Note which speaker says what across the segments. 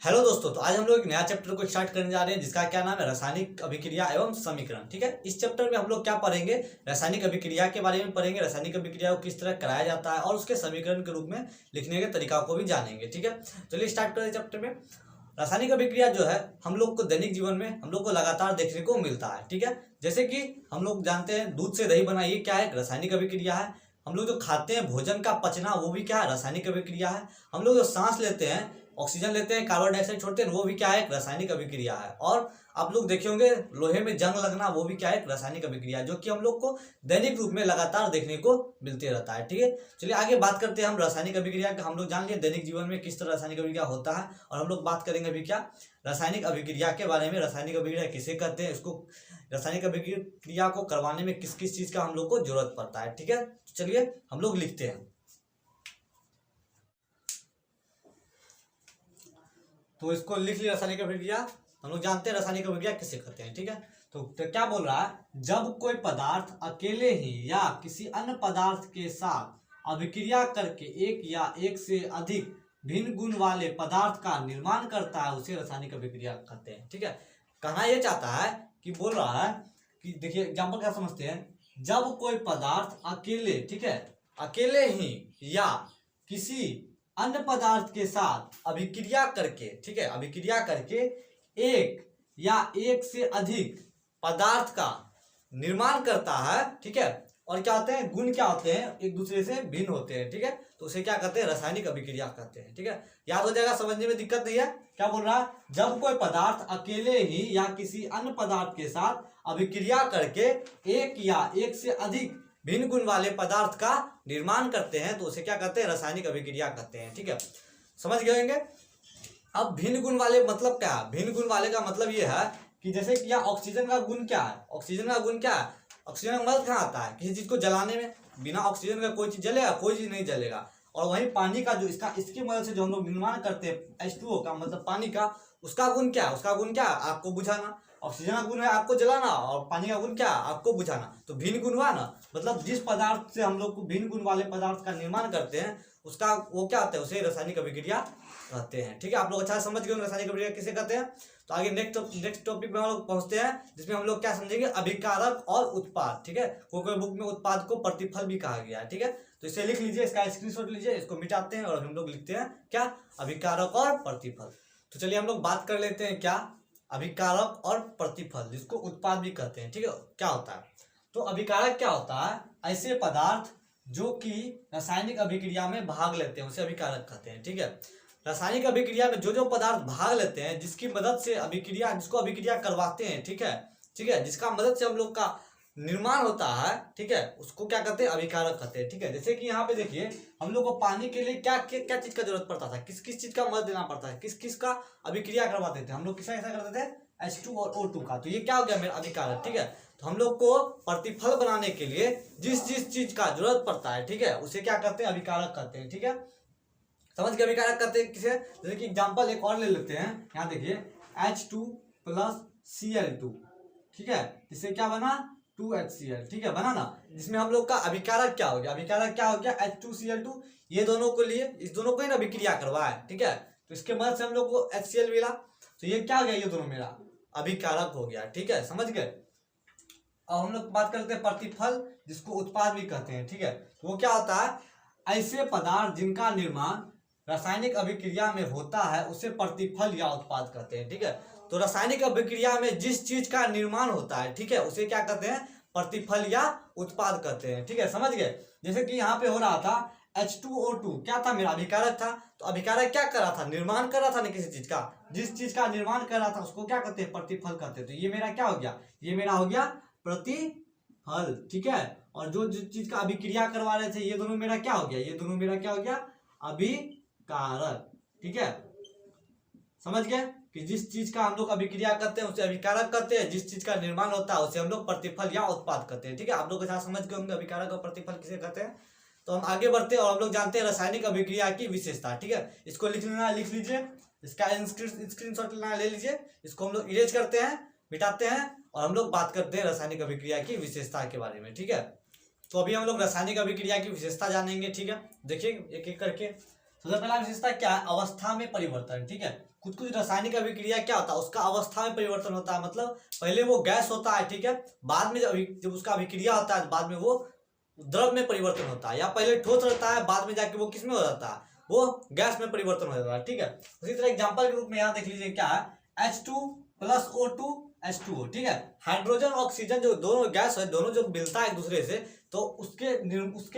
Speaker 1: Hello दोस्तों, तो आज हम लोग एक नया चैप्टर को स्टार्ट करने जा रहे हैं जिसका क्या नाम है रासायनिक अभिक्रिया एवं समीकरण। ठीक है, इस चैप्टर में हम लोग क्या पढ़ेंगे, रासायनिक अभिक्रिया के बारे में पढ़ेंगे, रासायनिक अभिक्रिया को किस तरह कराया जाता है और उसके समीकरण के रूप में लिखने के तरीका को भी जानेंगे। ठीक है, चलिए स्टार्ट करें चैप्टर में। रासायनिक अभिक्रिया जो है हम लोग को दैनिक जीवन में हम लोग को लगातार देखने को मिलता है। ठीक है, जैसे कि हम लोग जानते हैं दूध से दही बना, ये क्या है, रासायनिक अभिक्रिया है। हम लोग जो खाते हैं भोजन का पचना, वो भी क्या है, रासायनिक अभिक्रिया है। हम लोग जो सांस लेते हैं, ऑक्सीजन लेते हैं, कार्बन डाइऑक्साइड छोड़ते हैं, वो भी क्या है, एक रासायनिक अभिक्रिया है। और आप लोग देखे होंगे लोहे में जंग लगना, वो भी क्या है, एक रासायनिक अभिक्रिया है, जो कि हम लोग को दैनिक रूप में लगातार देखने को मिलते रहता है। ठीक है, चलिए आगे बात करते हैं हम रासायनिक अभिक्रिया का। हम लोग जान लिए दैनिक जीवन में किस तरह रासायनिक अभिक्रिया होता है, और हम लोग बात करेंगे अभी क्या, रासायनिक अभिक्रिया के बारे में। रासायनिक अभिक्रिया किसे कहते हैं, इसको रासायनिक अभिक्रिया को करवाने में किस किस चीज का हम लोग को जरूरत पड़ता है। ठीक है, चलिए हम लोग लिखते हैं। तो इसको लिख लिया, रासायनिक अभिक्रिया। हम लोग जानते हैं रासायनिक अभिक्रिया किसे कहते हैं। ठीक है, तो क्या बोल रहा है, जब कोई पदार्थ अकेले ही या किसी अन्य पदार्थ के साथ अभिक्रिया करके एक या एक से अधिक भिन्न गुण वाले पदार्थ का निर्माण करता है, उसे रासायनिक अभिक्रिया कहते हैं। ठीक है, कहना यह चाहता है कि बोल रहा है कि देखिए एग्जाम्पल क्या समझते हैं, जब कोई पदार्थ अकेले, ठीक है, अकेले ही या किसी अन्य पदार्थ के साथ अभिक्रिया करके, ठीक है, अभिक्रिया करके एक या एक से अधिक पदार्थ का निर्माण करता है। ठीक है, और क्या होते हैं, गुण क्या होते हैं, एक दूसरे से भिन्न होते हैं। ठीक है, तो उसे क्या कहते हैं, रासायनिक अभिक्रिया कहते हैं। ठीक है, याद हो जाएगा, समझने में दिक्कत नहीं है। क्या बोल रहा है, जब कोई पदार्थ अकेले ही या किसी अन्य पदार्थ के साथ अभिक्रिया करके एक या एक से अधिक भिन्न गुण वाले पदार्थ का निर्माण करते हैं, तो उसे क्या कहते हैं, रासायनिक अभिक्रिया कहते हैं। ठीक है, समझ गए होंगे। अब भिन्न गुण वाले मतलब क्या है, भिन्न गुण वाले का मतलब ये है कि जैसे कि यहाँ ऑक्सीजन का गुण क्या है, ऑक्सीजन का गुण क्या है, ऑक्सीजन का मदद कहाँ आता है, किसी चीज को जलाने में। बिना ऑक्सीजन का कोई चीज जलेगा, कोई चीज नहीं जलेगा। और वहीं पानी का जो इसकी मदद से जो हम लोग निर्माण करते हैं H2O का, मतलब पानी का, उसका गुण क्या है, उसका गुण क्या है, आपको बुझाना। ऑक्सीजन का गुण है आपको जलाना, और पानी का गुण क्या है, आपको बुझाना। तो भिन्न गुण हुआ ना, मतलब जिस पदार्थ से हम लोग को भिन्न गुण वाले पदार्थ का निर्माण करते हैं, उसका वो क्या होता है, उसे रासायनिक अभिक्रिया कहते हैं। ठीक है, आप लोग अच्छा समझ गए रासायनिक अभिक्रिया किसे कहते हैं। तो आगे नेक्स्ट टॉपिक में हम लोग पहुंचते हैं, जिसमें हम लोग क्या समझेंगे, अभिकारक और उत्पाद। ठीक है, कोई बुक में उत्पाद को प्रतिफल भी कहा गया है। ठीक है, तो इसे लिख लीजिए, इसका स्क्रीनशॉट लीजिए, इसको मिटाते हैं और हम लोग लिखते हैं क्या, अभिकारक और प्रतिफल। तो चलिए हम लोग बात कर लेते हैं क्या, अभिकारक और प्रतिफल, जिसको उत्पाद भी कहते हैं। ठीक है, क्या होता है, तो अभिकारक क्या होता है, ऐसे पदार्थ जो कि रासायनिक अभिक्रिया में भाग लेते हैं, उसे अभिकारक कहते हैं। ठीक है, रासायनिक अभिक्रिया में जो जो पदार्थ भाग लेते हैं, जिसकी मदद से अभिक्रिया, जिसको अभिक्रिया करवाते हैं, ठीक है, ठीक है, जिसका मदद से हम लोग का निर्माण होता है, ठीक है, उसको क्या कहते हैं, अभिकारक कहते हैं। ठीक है, जैसे कि यहाँ पे देखिए, हम लोग को पानी के लिए क्या क्या चीज का जरूरत पड़ता था, किस किस चीज का मदद देना पड़ता है, किस किस का अभिक्रिया करवाते थे हम लोग, किसका कैसा करते थे, H2 और O2 का। तो ये क्या हो गया, मेरा अभिकारक। ठीक है, तो हम लोग को प्रतिफल बनाने के लिए जिस जिस चीज का जरूरत पड़ता है, ठीक है, उसे क्या कहते हैं, अभिकारक कहते हैं। ठीक है, समझ के, अभिकारक कहते हैं किसे, जैसे कि एग्जांपल एक और ले लेते हैं। यहाँ देखिए H2 + Cl2, ठीक है, इससे क्या बना, 2HCl। ठीक है, बना ना, जिसमें हम लोग का अभिकारक क्या हो गया, अभिकारक क्या हो गया, H2Cl2। ये दोनों को लिए, इस दोनों को ही ना अभिक्रिया करवाया। ठीक है, तो इसके मदद से हम लोग को HCl मिला, तो ये क्या हो गया, ये दोनों मेरा अभिकारक हो गया। ठीक है, समझ गए। अब हम लोग बात करते हैं प्रतिफल, जिसको उत्पाद भी कहते हैं। ठीक है, तो वो क्या होता है, ऐसे पदार्थ जिनका निर्माण रासायनिक अभिक्रिया में होता है, उसे प्रतिफल या उत्पाद कहते हैं। ठीक है, तो रासायनिक अभिक्रिया में जिस चीज का निर्माण होता है, ठीक है, उसे क्या कहते हैं, प्रतिफल या उत्पाद कहते हैं। ठीक है, समझ गए। जैसे कि यहाँ पे हो रहा था H2O2, क्या था, मेरा अभिकारक था। तो अभिकारक क्या कर रहा था, निर्माण कर रहा था ना किसी चीज का, जिस चीज का निर्माण कर रहा था उसको क्या कहते हैं, प्रतिफल कहते हैं। तो ये मेरा क्या हो गया, ये मेरा हो गया प्रतिफल। ठीक है, और जो जिस चीज का अभिक्रिया करवा रहे थे, ये दोनों मेरा क्या हो गया, ये दोनों मेरा क्या हो गया, अभिकारक। ठीक है, समझ गए कि जिस चीज का हम लोग अभिक्रिया करते हैं उसे अभिकारक कहते हैं, जिस चीज का निर्माण होता है उसे हम लोग प्रतिफल या उत्पाद कहते हैं। ठीक है, आप लोग के साथ समझ गए होंगे अभिकारक और प्रतिफल किसे कहते हैं। तो हम आगे बढ़ते हैं और हम लोग जानते हैं रासायनिक अभिक्रिया की विशेषता। ठीक है, इसको लिख लेना, लिख लीजिए, इसका स्क्रीनशॉट लेना, ले लीजिए। इसको हम लोग इरेज करते हैं, मिटाते हैं, और हम लोग बात करते हैं रासायनिक अभिक्रिया की विशेषता के बारे में। ठीक है, तो अभी हम लोग रासायनिक अभिक्रिया की विशेषता जानेंगे। ठीक है, देखिए एक एक करके। सबसे पहला विशेषता क्या है, अवस्था में परिवर्तन। ठीक है, कुछ कुछ रासायनिक अभिक्रिया क्या होता है, उसका अवस्था में परिवर्तन होता है, मतलब पहले वो गैस होता है, ठीक है, बाद में जब उसका अभिक्रिया होता है बाद में वो द्रव में परिवर्तन होता है, या पहले ठोस रहता है बाद में जाके वो किस में हो जाता है, वो गैस में परिवर्तन हो जाता है। ठीक है, उसी तरह एग्जांपल के रूप में यहाँ देख लीजिए क्या है, H2+O2H2O। ठीक है, हाइड्रोजन ऑक्सीजन जो दोनों गैस है, दोनों जो मिलता है एक दूसरे से, तो उसके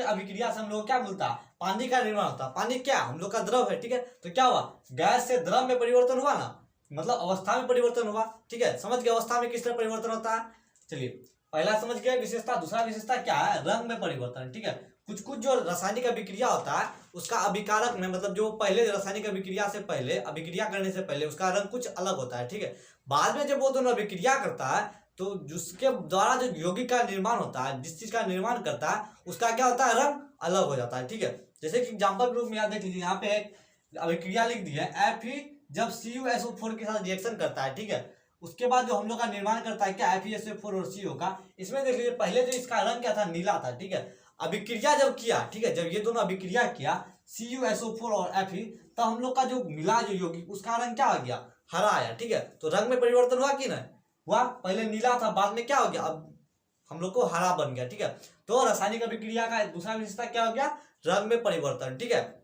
Speaker 1: अभिक्रिया से हम लोग क्या मिलता है, पानी का निर्माण होता है। पानी क्या हम लोग का द्रव है। ठीक है, तो क्या हुआ, गैस से द्रव में परिवर्तन हुआ ना, मतलब अवस्था में परिवर्तन हुआ। ठीक है, समझ गए अवस्था में किस तरह परिवर्तन होता है। चलिए पहला समझ गए विशेषता। दूसरा विशेषता क्या है, रंग में परिवर्तन। ठीक है, कुछ कुछ जो रासायनिक अभिक्रिया होता है उसका अभिकारक में, मतलब जो पहले रासायनिक अभिक्रिया से पहले, अभिक्रिया करने से पहले उसका रंग कुछ अलग होता है। ठीक है, बाद में जब वो दोनों अभिक्रिया करता है तो जिसके द्वारा जो यौगिक का निर्माण होता है, जिस चीज का निर्माण करता है, उसका क्या होता है, रंग अलग हो जाता है। ठीक है, जैसे कि एग्जांपल के रूप में यहाँ देख लीजिए, यहाँ पे एक अभिक्रिया लिख दी है, Fe जब CuSO4 के साथ रिएक्शन करता है, ठीक है, उसके बाद जो हम लोग का निर्माण करता है क्या, FeSO4 और CO का। इसमें देख लीजिए पहले जो इसका रंग क्या था, नीला था। ठीक है, अभिक्रिया जब किया, ठीक है, जब ये दोनों अभिक्रिया किया CuSO4 और Fe, तब हम लोग का जो मिला जो यौगिक उसका रंग क्या हो गया, हरा आया। ठीक है, तो रंग में परिवर्तन हुआ कि नहीं हुआ, पहले नीला था बाद में क्या हो गया, अब हम लोग को हरा बन गया। ठीक है, तो रासायनिक अभिक्रिया का दूसरा विशेषता क्या हो गया, रंग में परिवर्तन। ठीक है,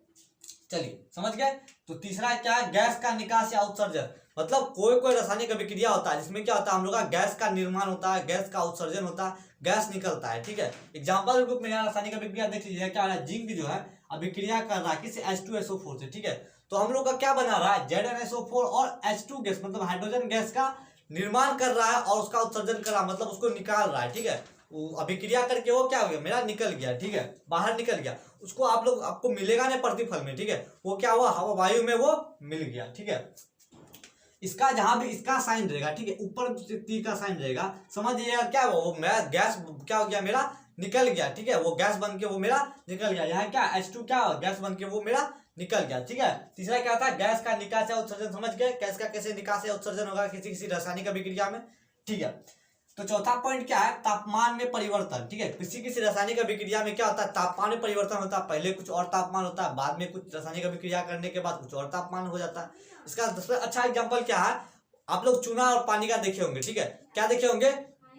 Speaker 1: चलिए समझ गए। तो तीसरा क्या, गैस का निकास या उत्सर्जन, मतलब कोई कोई रासायनिक अभिक्रिया होता है जिसमें क्या होता है, हम लोग का गैस का निर्माण होता है, गैस का उत्सर्जन होता है, गैस निकलता है। ठीक है, एग्जांपल के रूप में यहाँ रासायनिक अभिक्रिया देख लीजिए, क्या है, जिंक जो है अभिक्रिया कर रहा है किस, H2SO4 से। ठीक है, तो हम लोग का क्या बना रहा है, ZnSO4 और H2 गैस, मतलब हाइड्रोजन गैस का निर्माण कर रहा है और उसका उत्सर्जन कर रहा है, मतलब उसको निकाल रहा है। ठीक है, वो अभिक्रिया करके वो क्या हो गया, मेरा निकल गया। ठीक है, बाहर निकल गया, उसको आपको मिलेगा नहीं प्रतिफल में। ठीक है, वो क्या हुआ, हवा वायु में वो मिल गया। ठीक है, इसका जहां भी इसका साइन रहेगा, ठीक है, ऊपर तीर का साइन रहेगा, समझिएगा क्या वो मेरा गैस क्या हो गया, मेरा निकल गया। ठीक है, वो गैस बन के वो मेरा निकल गया। यहाँ क्या H2 क्या गैस बन के वो मेरा निकल गया। ठीक है, तीसरा क्या था, गैस का निकास या उत्सर्जन। समझ गए गैस का कैसे निकास या उत्सर्जन होगा किसी किसी रासायनिक अभिक्रिया में। ठीक है, तो चौथा पॉइंट क्या है, तापमान में परिवर्तन। ठीक है, किसी किसी रासायनिक अभिक्रिया में क्या होता है, तापमान में परिवर्तन होता है, पहले कुछ और तापमान होता है, बाद में कुछ रासायनिक अभिक्रिया करने के बाद कुछ और तापमान हो जाता है। इसका सबसे अच्छा एग्जांपल क्या है, आप लोग चूना और पानी का देखे होंगे। ठीक है, क्या देखे होंगे,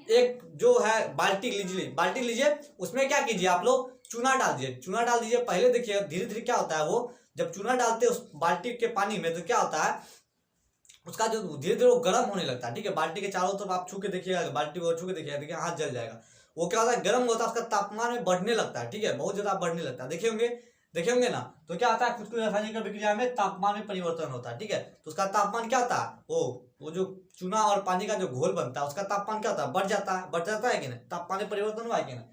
Speaker 1: एक जो है बाल्टी लीजिए, उसमें क्या कीजिए, आप लोग चूना डाल दीजिए। पहले देखिए धीरे धीरे क्या होता है, वो जब चूना डालते हैं उस बाल्टी के पानी में, तो क्या होता है, उसका जो धीरे धीरे वो गर्म होने लगता है। ठीक है, बाल्टी के चारों तरफ आप छू के देखिएगा, बाल्टी को छू के देखिएगा, देखिए हाथ जल जाएगा। वो क्या होता है, गर्म होता है, उसका तापमान में बढ़ने लगता है। ठीक है, बहुत ज्यादा बढ़ने लगता है, देखे होंगे ना। तो क्या होता है, कुछ कुछ रासायनिक अभिक्रिया में तापमान में परिवर्तन होता है। ठीक है, तो उसका तापमान क्या होता है, वो जो चूना और पानी का जो घोल बनता है उसका तापमान क्या होता है, बढ़ जाता है कि नहीं, तापमान में परिवर्तन हुआ है कि नहीं।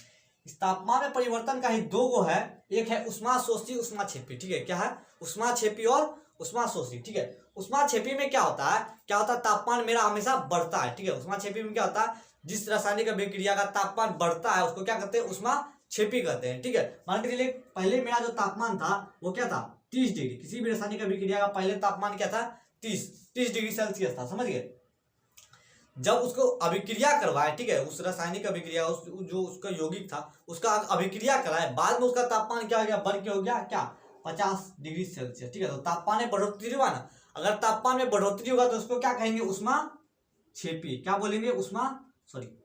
Speaker 1: इस तापमान में परिवर्तन का ही दो गो है, एक है उष्माशोषी, उष्माक्षेपी। ठीक है, क्या है, उष्माक्षेपी और उष्माशोषी। ठीक है, उष्माक्षेपी में क्या होता है, तापमान मेरा हमेशा बढ़ता है। ठीक है, उष्माक्षेपी में क्या होता है, जिस रासायनिक अभिक्रिया का तापमान बढ़ता है उसको क्या कहते हैं, उष्माक्षेपी कहते हैं। ठीक है, मान के चलिए पहले मेरा जो तापमान था वो क्या था, 30 डिग्री। किसी भी रासायनिक अभिक्रिया का पहले तापमान क्या था, 30 डिग्री सेल्सियस था। समझ गए, जब उसको अभिक्रिया करवाए, ठीक है, उस रासायनिक अभिक्रिया जो उसका यौगिक था उसका अभिक्रिया कराए, बाद में उसका तापमान क्या हो गया, बढ़ के हो गया क्या, 50 डिग्री सेल्सियस। ठीक है, तो तापमान में बढ़ोतरी हुआ ना, अगर तापमान में बढ़ोतरी होगा तो उसको क्या कहेंगे, उष्माक्षेपी। क्या बोलेंगे, उष्माक्षेपी।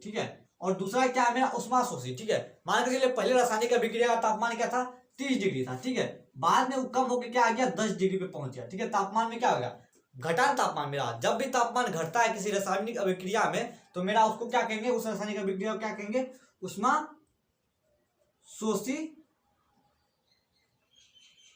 Speaker 1: ठीक है, और दूसरा क्या है मेरा, उष्माशोषी। ठीक है, मान के चलिए पहले रासायनिक अभिक्रिया का तापमान क्या था, 30 डिग्री था। ठीक है, बाद में कम होकर क्या आ गया, 10 डिग्री पे पहुंच गया। ठीक है, तापमान में क्या हो गया, घटा तापमान मेरा। जब भी तापमान घटता है किसी रासायनिक अभिक्रिया में तो मेरा उसको क्या कहेंगे, उस रासायनिक अभिक्रिया को क्या कहेंगे, उष्माशोषी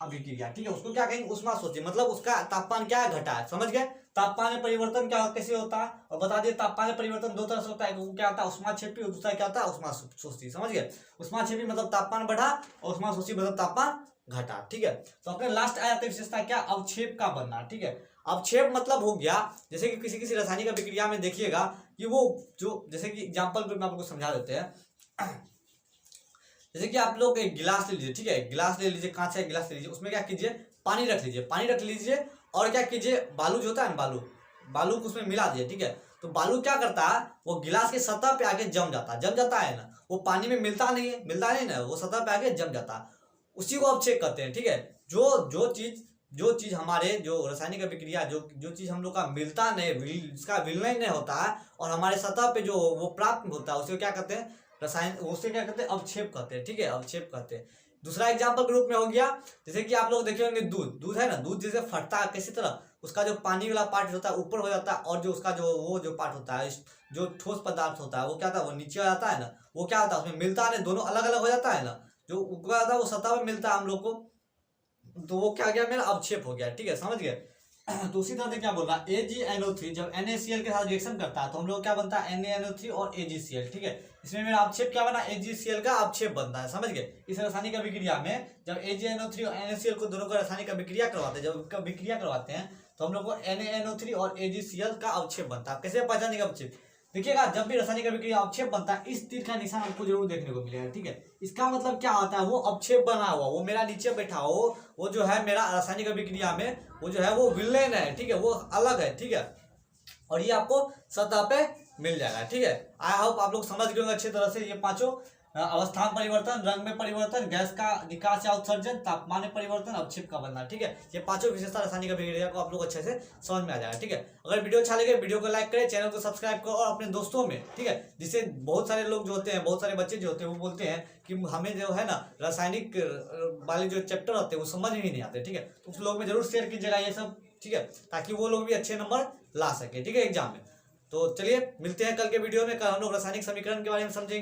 Speaker 1: अभिक्रिया। ठीक है, उसको क्या कहेंगे, उष्माशोषी, मतलब उसका तापमान क्या है, घटा है। समझ गए, तापमान में परिवर्तन क्या कैसे होता है, और बता दिए तापमान में परिवर्तन दो तरह से होता है, वो क्या होता है, उष्माक्षेपी, और दूसरा क्या होता है, उष्माशोषी। समझ गए, उष्माक्षेपी मतलब तापमान बढ़ा और उष्माशोषी मतलब तापमान घटा। ठीक है, तो अपने लास्ट आ जाते विशेषता क्या, अवक्षेप का बनना। ठीक है, अवक्षेप मतलब हो गया, जैसे कि किसी किसी रासायनिक अभिक्रिया में देखिएगा कि वो जो, जैसे कि एग्जाम्पल में आपको समझा देते हैं। जैसे कि आप लोग एक गिलास ले लीजिए। ठीक है, गिलास ले लीजिए, कांच का गिलास ले लीजिए, उसमें क्या कीजिए, पानी रख लीजिए और क्या कीजिए, बालू जो होता है ना, बालू को उसमें मिला दिए, ठीक है। तो बालू क्या करता है, वो गिलास की सतह पे आके जम जाता है ना, वो पानी में मिलता नहीं ना, वो सतह पे आके जम जाता है, उसी को अवक्षेप कहते हैं, ठीक है। जो चीज हमारे जो रासायनिक अभिक्रिया जो चीज हम लोग का मिलता नहीं, इसका विलय नहीं होता है और हमारे सतह पे जो वो प्राप्त होता है, उसे क्या कहते हैं, उसे क्या कहते हैं, अवक्षेप कहते हैं, ठीक है, अवक्षेप कहते हैं। दूसरा एग्जाम्पल ग्रुप में हो गया, जैसे कि आप लोग देखे होंगे दूध है ना, दूध जैसे फटता है किसी तरह, उसका जो पानी वाला पार्ट होता है ऊपर हो जाता है, और जो उसका जो पार्ट होता है, जो ठोस पदार्थ होता है, वो क्या होता है, वो नीचे आ जाता है ना, वो क्या होता है, उसमें मिलता है, दोनों अलग अलग हो जाता है ना, जो ऊपर आता है वो सतह पे मिलता है हम लोग को, तो वो क्या गया, मेरा अवक्षेप हो गया, ठीक है, समझ गए। तो उसी तरह से क्या बोल रहा है, AgNO3 जब NaCl के साथ रिएक्शन करता है तो हम लोग क्या बनता है, NaNO3 और AgCl, ठीक है। इसमें मेरा अवक्षेप क्या बना, AgCl का अवक्षेप बनता है, समझ गए। इस रासायनिक अभिक्रिया में जब AgNO3 और NaCl को दोनों का रासायनिक अभिक्रिया करवाते हैं, जब अभिक्रिया करवाते हैं तो हम लोग को NaNO3 और AgCl का अवक्षेप बनता है। कैसे पहचानेगा अवक्षेप, देखिएगा, जब भी रासायनिक अभिक्रिया अवक्षेप बनता है, इस तीर का निशान आपको जरूर देखने को मिलेगा, ठीक है। इसका मतलब क्या होता है, वो अवक्षेप बना हुआ, वो मेरा नीचे बैठा हो, वो जो है मेरा रासायनिक अभिक्रिया में वो जो है वो विलेन है, ठीक है, वो अलग है, ठीक है, और ये आपको सतह पे मिल जाएगा, ठीक है। आई होप आप लोग समझ गए होंगे अच्छी तरह से। ये पांचों अवस्था में परिवर्तन, रंग में परिवर्तन, गैस का निकास या उत्सर्जन, तापमान में परिवर्तन, अवक्षेप का बनना, ठीक है। ये पांचों विशेषता रासायनिक अभिक्रिया को आप लोग अच्छे से समझ में आ जाएगा, ठीक है। अगर वीडियो अच्छा लगे वीडियो को लाइक करें, चैनल को सब्सक्राइब करो और अपने दोस्तों में, ठीक है, जिससे बहुत सारे लोग जो होते हैं, बहुत सारे बच्चे जो होते हैं वो बोलते हैं कि हमें जो है ना रासायनिक वाले जो चैप्टर होते हैं वो समझ ही नहीं आते, ठीक है। तो उस लोग में जरूर शेयर कीजिएगा ये सब, ठीक है, ताकि वो लोग भी अच्छे नंबर ला सके, ठीक है, एग्जाम में। तो चलिए मिलते हैं कल के वीडियो में, कल हम लोग रासायनिक समीकरण के बारे में समझेंगे।